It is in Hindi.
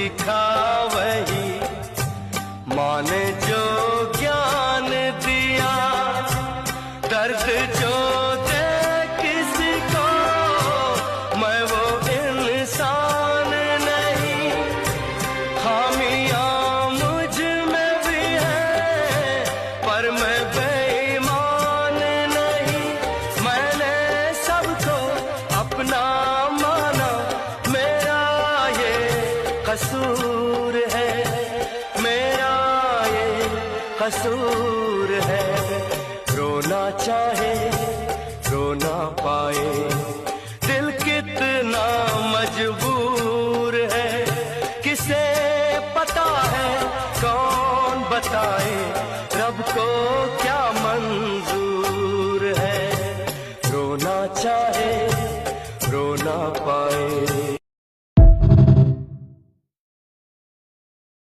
दिखा वही, माँ ने जो ज्ञान दिया, दर्द जो दे किसी को, मैं वो इंसान नहीं। खामियां मुझ में भी है, पर मैं बेईमान नहीं। मैंने सबको अपना माना, मेरा ये कसूर है, मेरा ये कसूर है। रोना चाहे रो ना पाए, दिल कितना मजबूर है। किसे पता है, कौन बताए,